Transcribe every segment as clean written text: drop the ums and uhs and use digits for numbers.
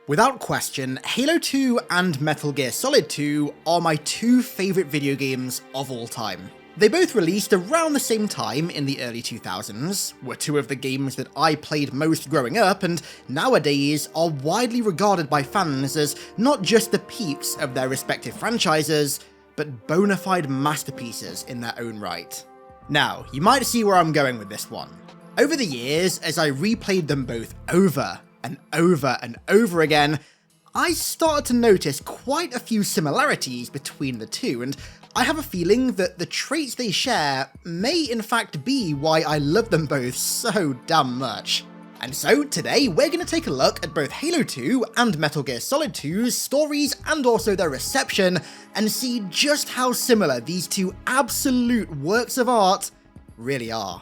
Without question, Halo 2 and Metal Gear Solid 2 are my two favourite video games of all time. They both released around the same time in the early 2000s, were two of the games that I played most growing up, and nowadays are widely regarded by fans as not just the peaks of their respective franchises, but bona fide masterpieces in their own right. Now, you might see where I'm going with this one. Over the years, as I replayed them both over and over and over again, I started to notice quite a few similarities between the two, and I have a feeling that the traits they share may in fact be why I love them both so damn much. And so today we're going to take a look at both Halo 2 and Metal Gear Solid 2's stories and also their reception, and see just how similar these two absolute works of art really are.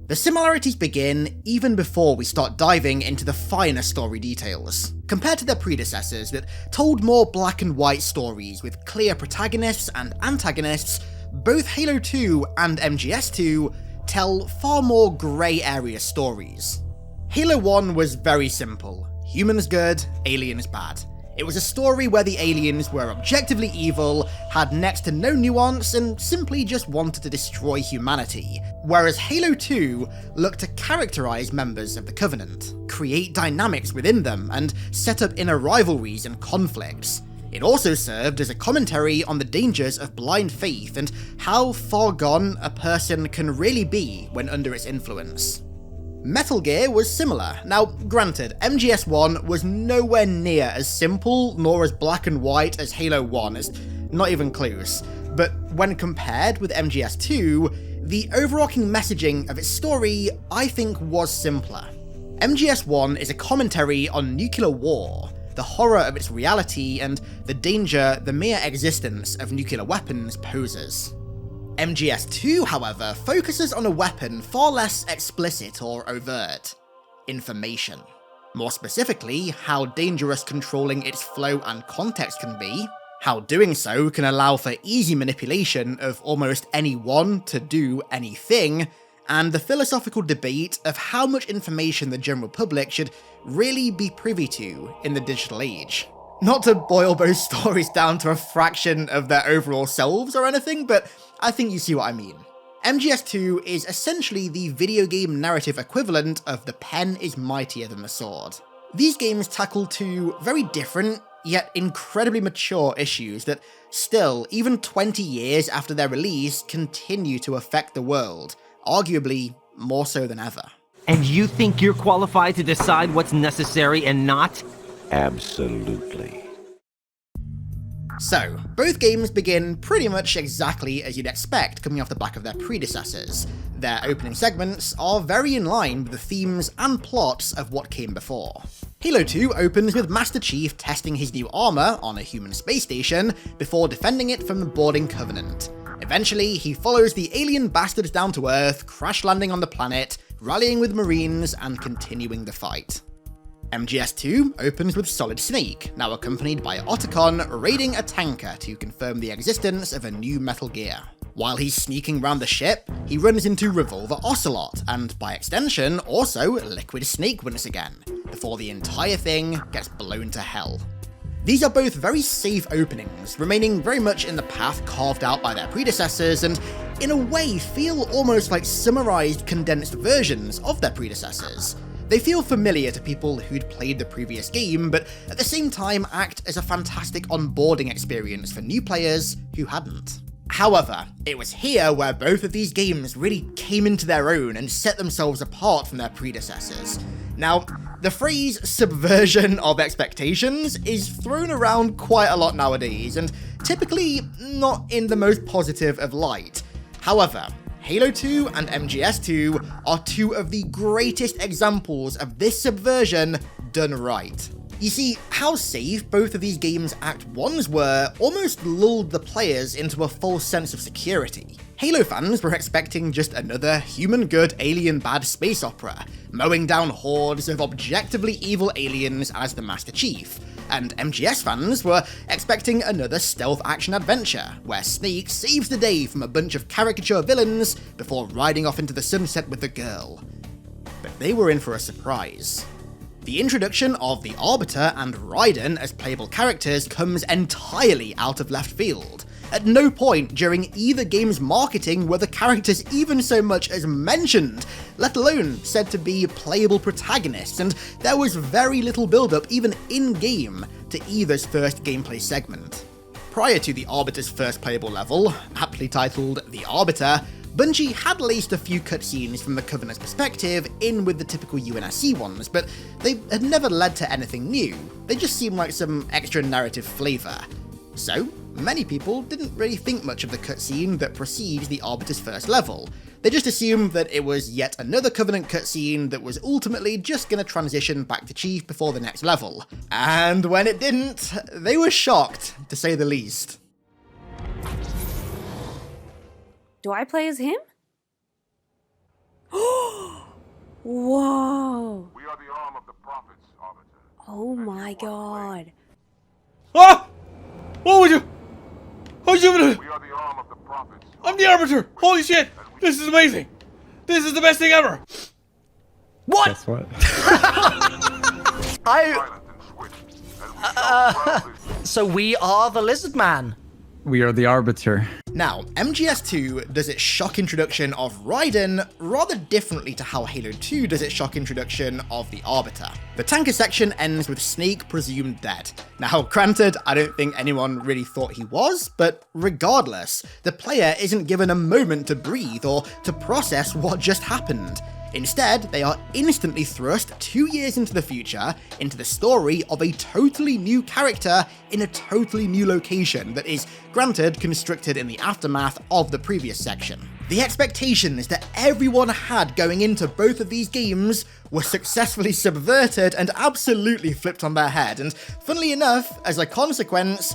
The similarities begin even before we start diving into the finer story details. Compared to their predecessors that told more black and white stories with clear protagonists and antagonists, both Halo 2 and MGS2 tell far more grey area stories. Halo 1 was very simple: humans good, aliens bad. It was a story where the aliens were objectively evil, had next to no nuance, and simply just wanted to destroy humanity, whereas Halo 2 looked to characterize members of the Covenant, create dynamics within them, and set up inner rivalries and conflicts. It also served as a commentary on the dangers of blind faith and how far gone a person can really be when under its influence. Metal Gear was similar. Now, granted, MGS1 was nowhere near as simple nor as black and white as Halo 1, it's not even close, but when compared with MGS2, the overarching messaging of its story, I think, was simpler. MGS1 is a commentary on nuclear war, the horror of its reality, and the danger the mere existence of nuclear weapons poses. MGS2, however, focuses on a weapon far less explicit or overt: information. More specifically, how dangerous controlling its flow and context can be, how doing so can allow for easy manipulation of almost anyone to do anything, and the philosophical debate of how much information the general public should really be privy to in the digital age. Not to boil both stories down to a fraction of their overall selves or anything, but I think you see what I mean. MGS2 is essentially the video game narrative equivalent of The Pen is Mightier Than the Sword. These games tackle two very different, yet incredibly mature issues that still, even 20 years after their release, continue to affect the world, arguably more so than ever. And you think you're qualified to decide what's necessary and not? Absolutely. So, both games begin pretty much exactly as you'd expect coming off the back of their predecessors. Their opening segments are very in line with the themes and plots of what came before. Halo 2 opens with Master Chief testing his new armor on a human space station before defending it from the boarding Covenant. Eventually, he follows the alien bastards down to Earth, crash landing on the planet, rallying with Marines, and continuing the fight. MGS2 opens with Solid Snake, now accompanied by Otacon, raiding a tanker to confirm the existence of a new Metal Gear. While he's sneaking around the ship, he runs into Revolver Ocelot, and by extension, also Liquid Snake once again, before the entire thing gets blown to hell. These are both very safe openings, remaining very much in the path carved out by their predecessors, and in a way feel almost like summarized, condensed versions of their predecessors. They feel familiar to people who'd played the previous game, but at the same time act as a fantastic onboarding experience for new players who hadn't. However, it was here where both of these games really came into their own and set themselves apart from their predecessors. Now, the phrase subversion of expectations is thrown around quite a lot nowadays, and typically not in the most positive of light. However, Halo 2 and MGS2 are two of the greatest examples of this subversion done right. You see, how safe both of these games' Act 1s were almost lulled the players into a false sense of security. Halo fans were expecting just another human-good alien-bad space opera, mowing down hordes of objectively evil aliens as the Master Chief, and MGS fans were expecting another stealth action adventure, where Snake saves the day from a bunch of caricature villains before riding off into the sunset with the girl. But they were in for a surprise. The introduction of the Arbiter and Raiden as playable characters comes entirely out of left field. At no point during either game's marketing were the characters even so much as mentioned, let alone said to be playable protagonists, and there was very little build-up even in-game to either's first gameplay segment. Prior to the Arbiter's first playable level, aptly titled The Arbiter, Bungie had laced a few cutscenes from the Covenant's perspective in with the typical UNSC ones, but they had never led to anything new. They just seemed like some extra narrative flavour. So, many people didn't really think much of the cutscene that precedes the Arbiter's first level. They just assumed that it was yet another Covenant cutscene that was ultimately just going to transition back to Chief before the next level. And when it didn't, they were shocked, to say the least. Do I play as him? Whoa! We are the arm of the prophets, Arbiter. Oh my god. Ah! What would you? What'd you do? We are the arm of the prophets. I'm the Arbiter! Holy shit! This is amazing! This is the best thing ever! What? Guess what? Silent and swift, as we shall proudly So we are the Lizard Man. We are the Arbiter. Now, MGS2 does its shock introduction of Raiden rather differently to how Halo 2 does its shock introduction of the Arbiter. The tanker section ends with Snake presumed dead. Now, granted, I don't think anyone really thought he was, but regardless, the player isn't given a moment to breathe or to process what just happened. Instead, they are instantly thrust 2 years into the future, into the story of a totally new character in a totally new location that is, granted, constructed in the aftermath of the previous section. The expectations that everyone had going into both of these games were successfully subverted and absolutely flipped on their head, and funnily enough, as a consequence,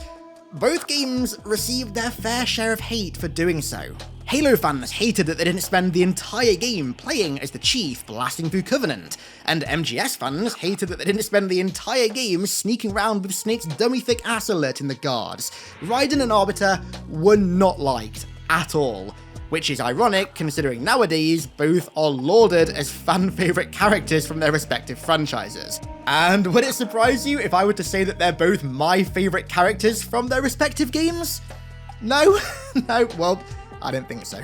both games received their fair share of hate for doing so. Halo fans hated that they didn't spend the entire game playing as the Chief blasting through Covenant, and MGS fans hated that they didn't spend the entire game sneaking around with Snake's dummy thick ass alerting the guards. Raiden and Arbiter were not liked at all, which is ironic considering nowadays both are lauded as fan-favourite characters from their respective franchises. And would it surprise you if I were to say that they're both my favourite characters from their respective games? No? No, well, I don't think so.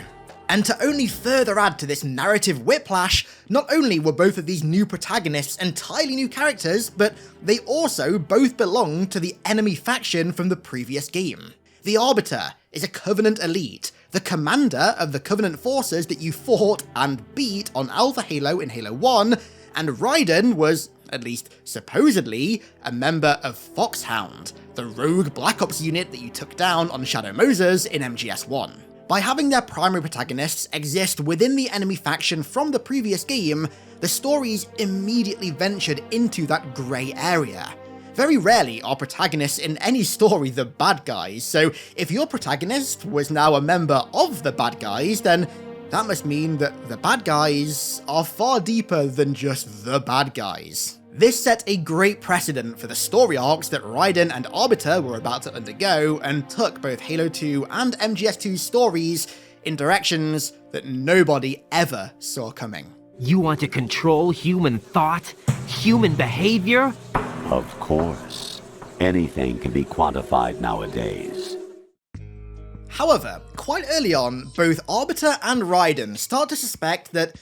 And to only further add to this narrative whiplash, not only were both of these new protagonists entirely new characters, but they also both belong to the enemy faction from the previous game. The Arbiter is a Covenant elite, the commander of the Covenant forces that you fought and beat on Alpha Halo in Halo 1, and Raiden was, at least supposedly, a member of Foxhound, the rogue Black Ops unit that you took down on Shadow Moses in MGS1. By having their primary protagonists exist within the enemy faction from the previous game, the stories immediately ventured into that grey area. Very rarely are protagonists in any story the bad guys, so if your protagonist was now a member of the bad guys, then that must mean that the bad guys are far deeper than just the bad guys. This set a great precedent for the story arcs that Raiden and Arbiter were about to undergo, and took both Halo 2 and MGS2's stories in directions that nobody ever saw coming. You want to control human thought? Human behavior? Of course. Anything can be quantified nowadays. However, quite early on, both Arbiter and Raiden start to suspect that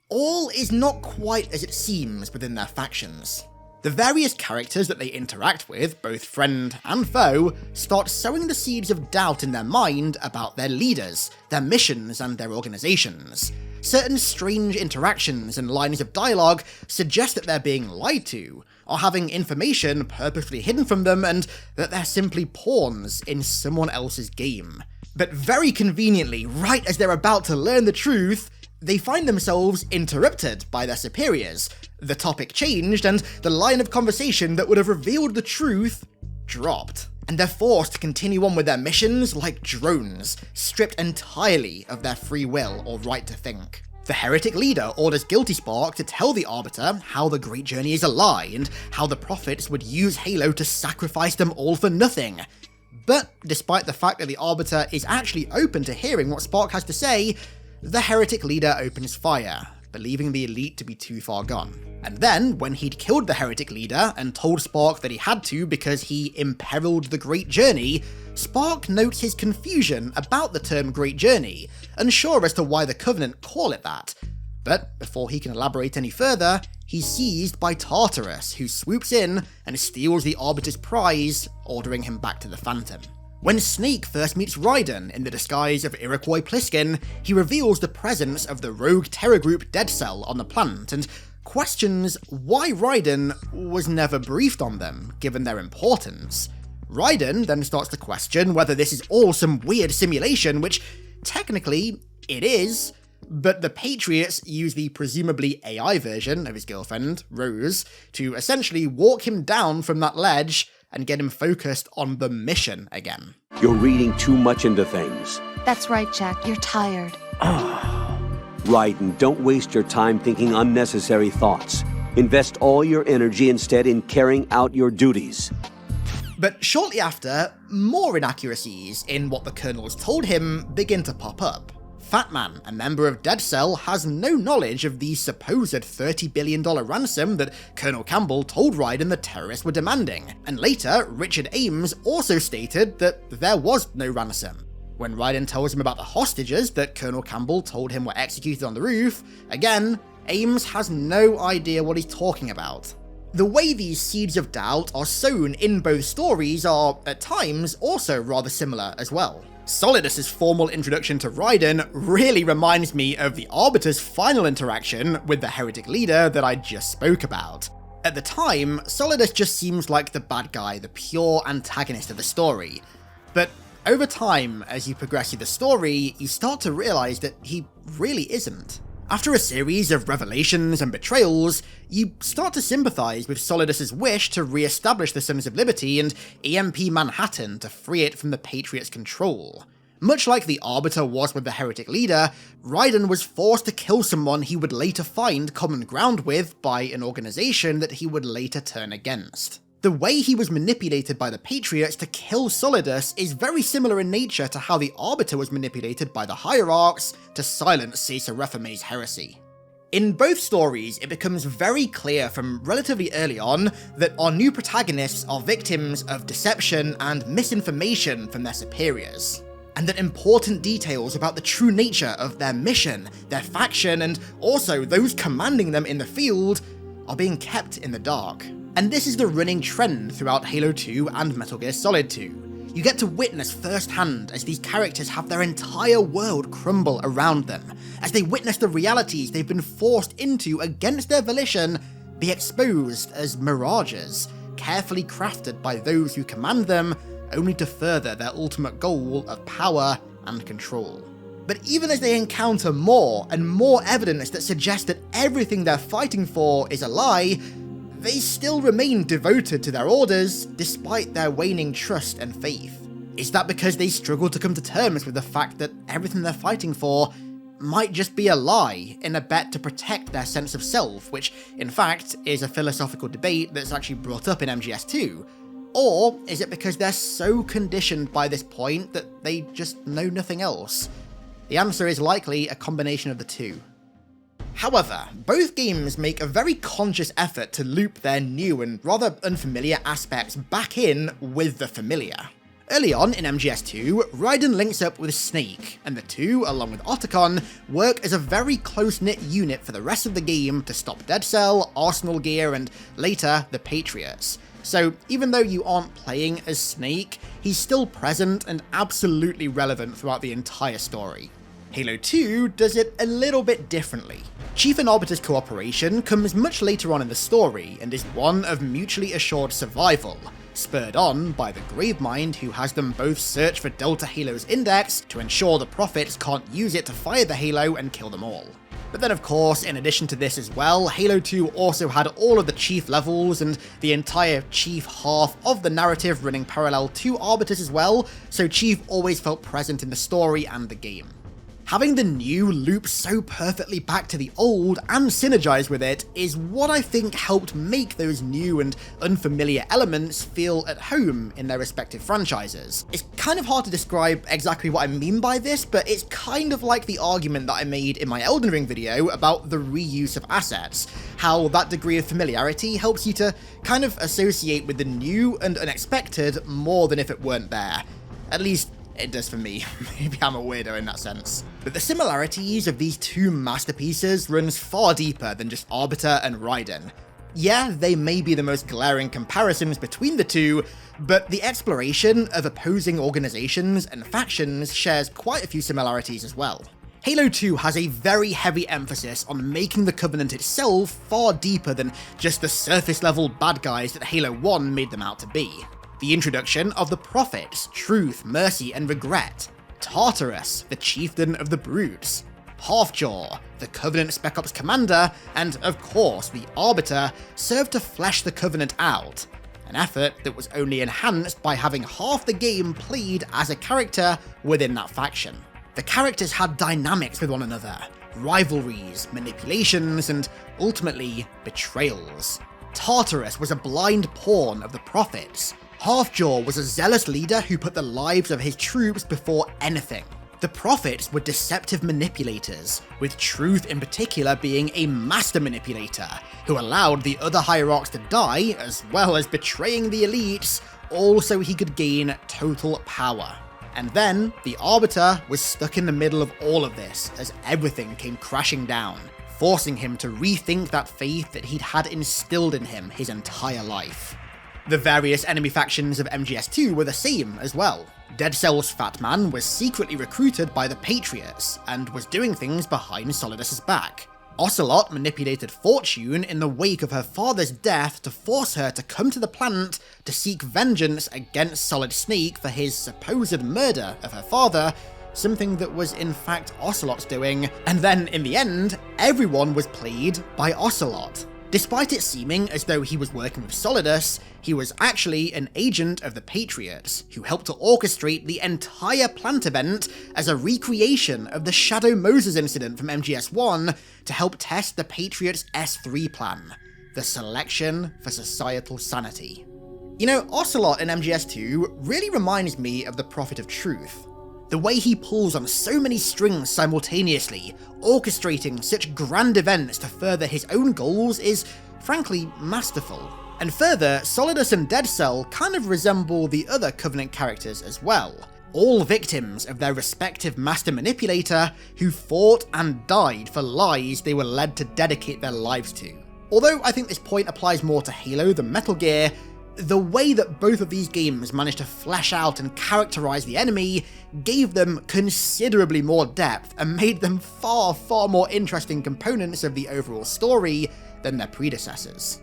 all is not quite as it seems within their factions. The various characters that they interact with, both friend and foe, start sowing the seeds of doubt in their mind about their leaders, their missions, and their organizations. Certain strange interactions and lines of dialogue suggest that they're being lied to, or having information purposefully hidden from them, and that they're simply pawns in someone else's game. But very conveniently, right as they're about to learn the truth, they find themselves interrupted by their superiors. The topic changed, and the line of conversation that would have revealed the truth dropped. And they're forced to continue on with their missions like drones, stripped entirely of their free will or right to think. The heretic leader orders Guilty Spark to tell the Arbiter how the Great Journey is a lie, and how the prophets would use Halo to sacrifice them all for nothing. But despite the fact that the Arbiter is actually open to hearing what Spark has to say, the heretic leader opens fire, believing the elite to be too far gone. And then, when he'd killed the heretic leader and told Spark that he had to because he imperiled the Great Journey, Spark notes his confusion about the term Great Journey, unsure as to why the Covenant call it that. But before he can elaborate any further, he's seized by Tartarus, who swoops in and steals the Arbiter's prize, ordering him back to the Phantom. When Snake first meets Raiden in the disguise of Iroquois Pliskin, he reveals the presence of the rogue terror group Dead Cell on the planet, and questions why Raiden was never briefed on them, given their importance. Raiden then starts to question whether this is all some weird simulation, which technically it is, but the Patriots use the presumably AI version of his girlfriend, Rose, to essentially walk him down from that ledge and get him focused on the mission again. You're reading too much into things. That's right, Jack. You're tired. Raiden, don't waste your time thinking unnecessary thoughts. Invest all your energy instead in carrying out your duties. But shortly after, more inaccuracies in what the Colonels told him begin to pop up. Fat Man, a member of Dead Cell, has no knowledge of the supposed $30 billion ransom that Colonel Campbell told Raiden the terrorists were demanding, and later Richard Ames also stated that there was no ransom. When Raiden tells him about the hostages that Colonel Campbell told him were executed on the roof, again, Ames has no idea what he's talking about. The way these seeds of doubt are sown in both stories are, at times, also rather similar as well. Solidus's formal introduction to Raiden really reminds me of the Arbiter's final interaction with the heretic leader that I just spoke about. At the time, Solidus just seems like the bad guy, the pure antagonist of the story. But over time, as you progress through the story, you start to realize that he really isn't. After a series of revelations and betrayals, you start to sympathize with Solidus's wish to re-establish the Sons of Liberty and EMP Manhattan to free it from the Patriots' control. Much like the Arbiter was with the heretic leader, Raiden was forced to kill someone he would later find common ground with by an organization that he would later turn against. The way he was manipulated by the Patriots to kill Solidus is very similar in nature to how the Arbiter was manipulated by the Hierarchs to silence Caesar Rephame's heresy. In both stories, it becomes very clear from relatively early on that our new protagonists are victims of deception and misinformation from their superiors, and that important details about the true nature of their mission, their faction, and also those commanding them in the field are being kept in the dark. And this is the running trend throughout Halo 2 and Metal Gear Solid 2. You get to witness firsthand as these characters have their entire world crumble around them, as they witness the realities they've been forced into against their volition be exposed as mirages, carefully crafted by those who command them, only to further their ultimate goal of power and control. But even as they encounter more and more evidence that suggests that everything they're fighting for is a lie, they still remain devoted to their orders despite their waning trust and faith. Is that because they struggle to come to terms with the fact that everything they're fighting for might just be a lie in a bet to protect their sense of self, which in fact is a philosophical debate that's actually brought up in MGS2? Or is it because they're so conditioned by this point that they just know nothing else? The answer is likely a combination of the two. However, both games make a very conscious effort to loop their new and rather unfamiliar aspects back in with the familiar. Early on in MGS2, Raiden links up with Snake, and the two, along with Otacon, work as a very close-knit unit for the rest of the game to stop Dead Cell, Arsenal Gear, and later, the Patriots. So even though you aren't playing as Snake, he's still present and absolutely relevant throughout the entire story. Halo 2 does it a little bit differently. Chief and Arbiter's cooperation comes much later on in the story and is one of mutually assured survival, spurred on by the Gravemind who has them both search for Delta Halo's index to ensure the Prophets can't use it to fire the Halo and kill them all. But then of course, in addition to this as well, Halo 2 also had all of the Chief levels and the entire Chief half of the narrative running parallel to Arbiters as well, so Chief always felt present in the story and the game. Having the new loop so perfectly back to the old and synergize with it is what I think helped make those new and unfamiliar elements feel at home in their respective franchises. It's kind of hard to describe exactly what I mean by this, but it's kind of like the argument that I made in my Elden Ring video about the reuse of assets, how that degree of familiarity helps you to kind of associate with the new and unexpected more than if it weren't there. At least it does for me. Maybe I'm a weirdo in that sense. But the similarities of these two masterpieces runs far deeper than just Arbiter and Raiden. Yeah, they may be the most glaring comparisons between the two, but the exploration of opposing organizations and factions shares quite a few similarities as well. Halo 2 has a very heavy emphasis on making the Covenant itself far deeper than just the surface level bad guys that Halo 1 made them out to be. The introduction of the Prophets, Truth, Mercy, and Regret, Tartarus, the Chieftain of the Brutes, Halfjaw, the Covenant Spec Ops Commander, and of course the Arbiter served to flesh the Covenant out, an effort that was only enhanced by having half the game played as a character within that faction. The characters had dynamics with one another, rivalries, manipulations, and ultimately betrayals. Tartarus was a blind pawn of the Prophets. Halfjaw was a zealous leader who put the lives of his troops before anything. The Prophets were deceptive manipulators, with Truth in particular being a master manipulator, who allowed the other hierarchs to die, as well as betraying the elites, all so he could gain total power. And then, the Arbiter was stuck in the middle of all of this, as everything came crashing down, forcing him to rethink that faith that he'd had instilled in him his entire life. The various enemy factions of MGS2 were the same as well. Dead Cell's Fat Man was secretly recruited by the Patriots, and was doing things behind Solidus's back. Ocelot manipulated Fortune in the wake of her father's death to force her to come to the planet to seek vengeance against Solid Snake for his supposed murder of her father, something that was in fact Ocelot's doing, and then in the end, everyone was played by Ocelot. Despite it seeming as though he was working with Solidus, he was actually an agent of the Patriots, who helped to orchestrate the entire plant event as a recreation of the Shadow Moses incident from MGS1 to help test the Patriots' S3 plan, the Selection for Societal Sanity. You know, Ocelot in MGS2 really reminds me of the Prophet of Truth. The way he pulls on so many strings simultaneously, orchestrating such grand events to further his own goals is, frankly, masterful. And further, Solidus and Dead Cell kind of resemble the other Covenant characters as well, all victims of their respective master manipulator who fought and died for lies they were led to dedicate their lives to. Although I think this point applies more to Halo than Metal Gear, the way that both of these games managed to flesh out and characterize the enemy gave them considerably more depth and made them far more interesting components of the overall story than their predecessors.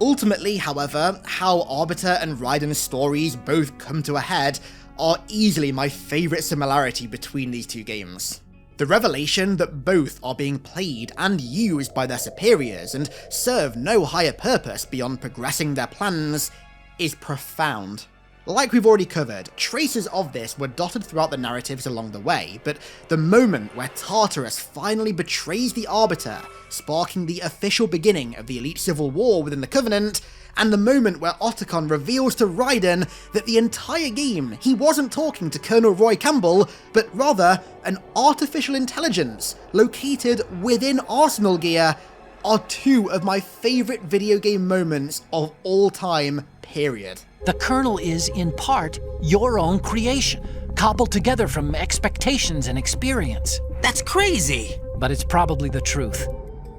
Ultimately, however, how Arbiter and Raiden's stories both come to a head are easily my favourite similarity between these two games. The revelation that both are being played and used by their superiors and serve no higher purpose beyond progressing their plans is profound. Like we've already covered, traces of this were dotted throughout the narratives along the way, but the moment where Tartarus finally betrays the Arbiter, sparking the official beginning of the Elite Civil War within the Covenant, and the moment where Otacon reveals to Raiden that the entire game he wasn't talking to Colonel Roy Campbell, but rather an artificial intelligence located within Arsenal Gear, are two of my favourite video game moments of all time, period. The kernel is, in part, your own creation, cobbled together from expectations and experience. That's crazy! But it's probably the truth.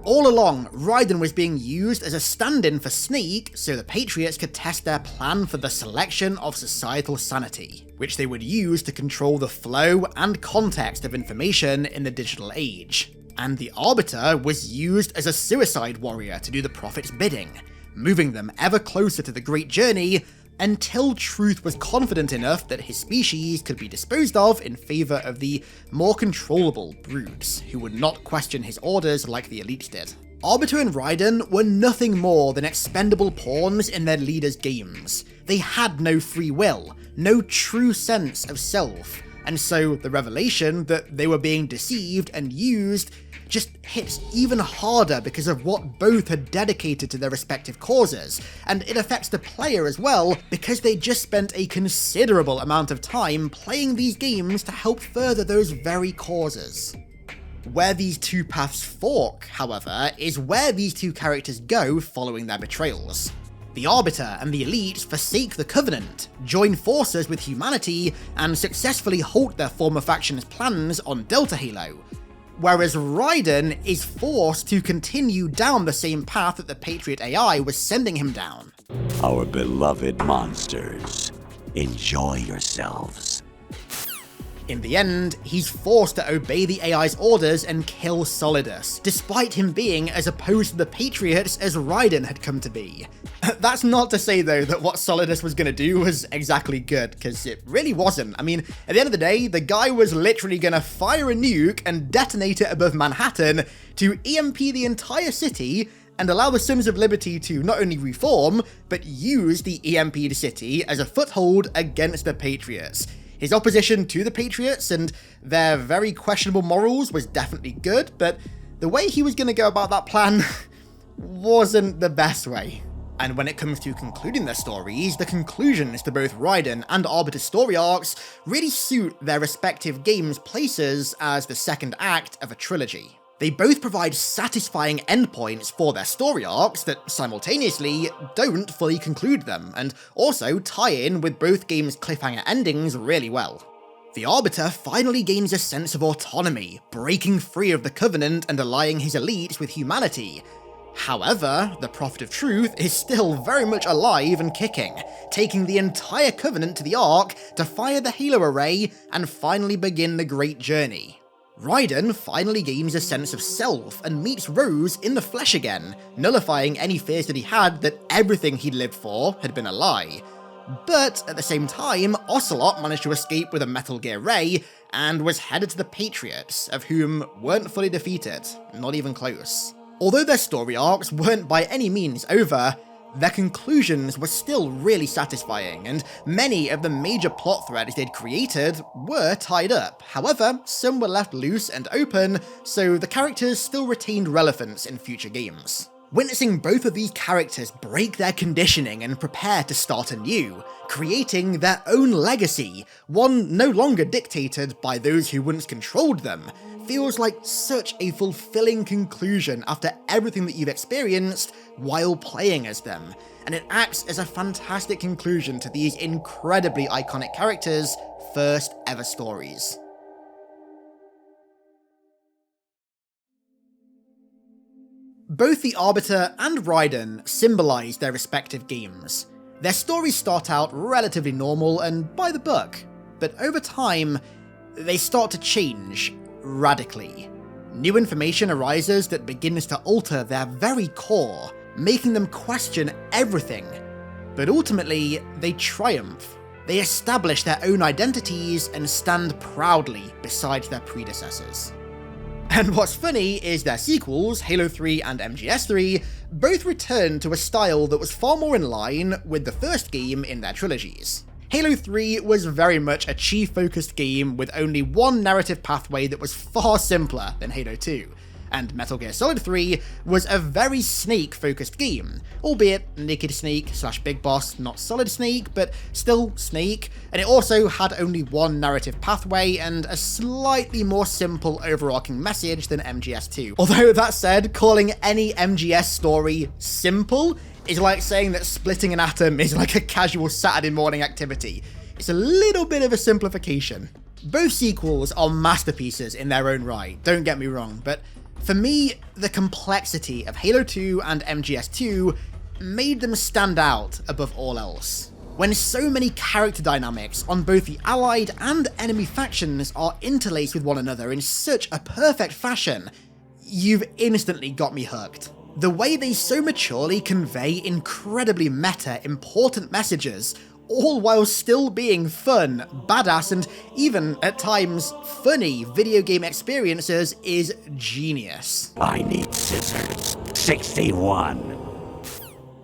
All along, Raiden was being used as a stand-in for Snake so the Patriots could test their plan for the selection of societal sanity, which they would use to control the flow and context of information in the digital age. And the Arbiter was used as a suicide warrior to do the Prophet's bidding, moving them ever closer to the Great Journey until Truth was confident enough that his species could be disposed of in favor of the more controllable brutes, who would not question his orders like the elites did. Arbiter and Raiden were nothing more than expendable pawns in their leaders' games. They had no free will, no true sense of self, and so the revelation that they were being deceived and used just hits even harder because of what both had dedicated to their respective causes, and it affects the player as well because they just spent a considerable amount of time playing these games to help further those very causes. Where these two paths fork, however, is where these two characters go following their betrayals. The Arbiter and the Elites forsake the Covenant, join forces with humanity, and successfully halt their former faction's plans on Delta Halo, whereas Raiden is forced to continue down the same path that the Patriot AI was sending him down. Our beloved monsters, enjoy yourselves. In the end, he's forced to obey the AI's orders and kill Solidus, despite him being as opposed to the Patriots as Raiden had come to be. That's not to say though that what Solidus was going to do was exactly good, because it really wasn't. I mean, at the end of the day, the guy was literally going to fire a nuke and detonate it above Manhattan to EMP the entire city and allow the Sons of Liberty to not only reform, but use the EMP'd city as a foothold against the Patriots. His opposition to the Patriots and their very questionable morals was definitely good, but the way he was going to go about that plan wasn't the best way. And when it comes to concluding their stories, the conclusions to both Raiden and Arbiter's story arcs really suit their respective games' places as the second act of a trilogy. They both provide satisfying endpoints for their story arcs that simultaneously don't fully conclude them, and also tie in with both games' cliffhanger endings really well. The Arbiter finally gains a sense of autonomy, breaking free of the Covenant and allying his elites with humanity. However, the Prophet of Truth is still very much alive and kicking, taking the entire Covenant to the Ark to fire the Halo Array and finally begin the Great Journey. Raiden finally gains a sense of self and meets Rose in the flesh again, nullifying any fears that he had that everything he'd lived for had been a lie. But at the same time, Ocelot managed to escape with a Metal Gear Ray and was headed to the Patriots, of whom weren't fully defeated, not even close. Although their story arcs weren't by any means over, their conclusions were still really satisfying, and many of the major plot threads they'd created were tied up. However, some were left loose and open, so the characters still retained relevance in future games. Witnessing both of these characters break their conditioning and prepare to start anew, creating their own legacy, one no longer dictated by those who once controlled them, feels like such a fulfilling conclusion after everything that you've experienced while playing as them, and it acts as a fantastic conclusion to these incredibly iconic characters' first ever stories. Both the Arbiter and Raiden symbolize their respective games. Their stories start out relatively normal and by the book, but over time, they start to change radically. New information arises that begins to alter their very core, making them question everything. But ultimately, they triumph. They establish their own identities and stand proudly beside their predecessors. And what's funny is their sequels, Halo 3 and MGS3, both return to a style that was far more in line with the first game in their trilogies. Halo 3 was very much a chief-focused game with only one narrative pathway that was far simpler than Halo 2, and Metal Gear Solid 3 was a very Snake-focused game, albeit Naked Snake / Big Boss, not Solid Snake, but still Snake, and it also had only one narrative pathway and a slightly more simple overarching message than MGS2. Although that said, calling any MGS story simple is like saying that splitting an atom is like a casual Saturday morning activity. It's a little bit of a simplification. Both sequels are masterpieces in their own right, don't get me wrong, but for me, the complexity of Halo 2 and MGS2 made them stand out above all else. When so many character dynamics on both the allied and enemy factions are interlaced with one another in such a perfect fashion, you've instantly got me hooked. The way they so maturely convey incredibly meta, important messages, all while still being fun, badass, and even, at times, funny video game experiences is genius. I need scissors. 61.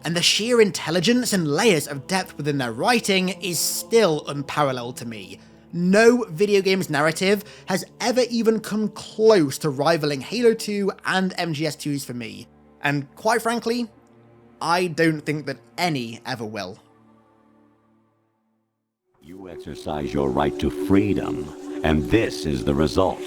And the sheer intelligence and layers of depth within their writing is still unparalleled to me. No video game's narrative has ever even come close to rivaling Halo 2 and MGS2's for me. And quite frankly, I don't think that any ever will. You exercise your right to freedom, and this is the result.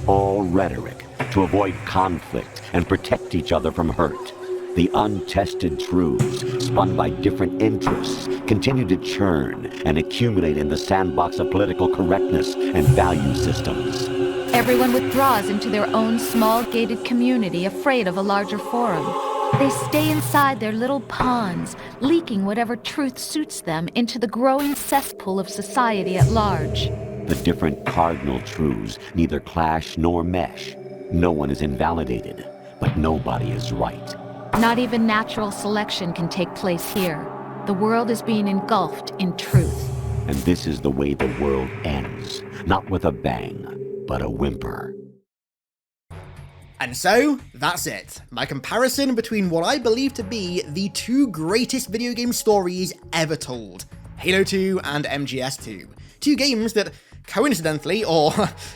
All rhetoric to avoid conflict and protect each other from hurt. The untested truths, spun by different interests, continue to churn and accumulate in the sandbox of political correctness and value systems. Everyone withdraws into their own small gated community, afraid of a larger forum. They stay inside their little ponds, leaking whatever truth suits them into the growing cesspool of society at large. The different cardinal truths neither clash nor mesh. No one is invalidated, but nobody is right. Not even natural selection can take place here. The world is being engulfed in truth. And this is the way the world ends. Not with a bang, but a whimper. And so, that's it. My comparison between what I believe to be the two greatest video game stories ever told. Halo 2 and MGS2. Two games that coincidentally, or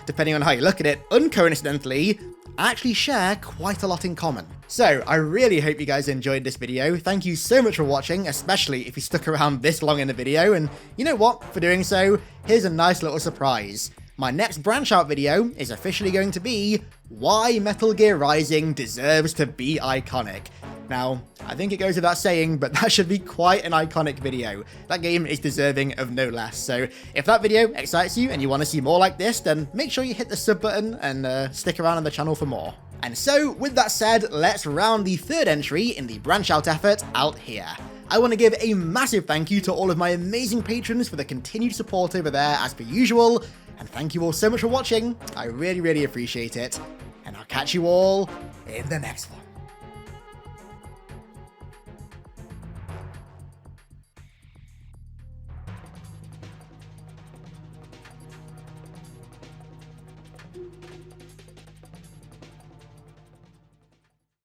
depending on how you look at it, uncoincidentally, actually share quite a lot in common. So, I really hope you guys enjoyed this video. Thank you so much for watching, especially if you stuck around this long in the video, and you know what? For doing so, here's a nice little surprise. My next branch out video is officially going to be why Metal Gear Rising deserves to be iconic. Now, I think it goes without saying, but that should be quite an iconic video. That game is deserving of no less, so if that video excites you and you want to see more like this, then make sure you hit the sub button and stick around on the channel for more. And so, with that said, let's round the third entry in the branch out effort out here. I want to give a massive thank you to all of my amazing patrons for the continued support over there as per usual, and thank you all so much for watching. I really, really appreciate it, and I'll catch you all in the next one.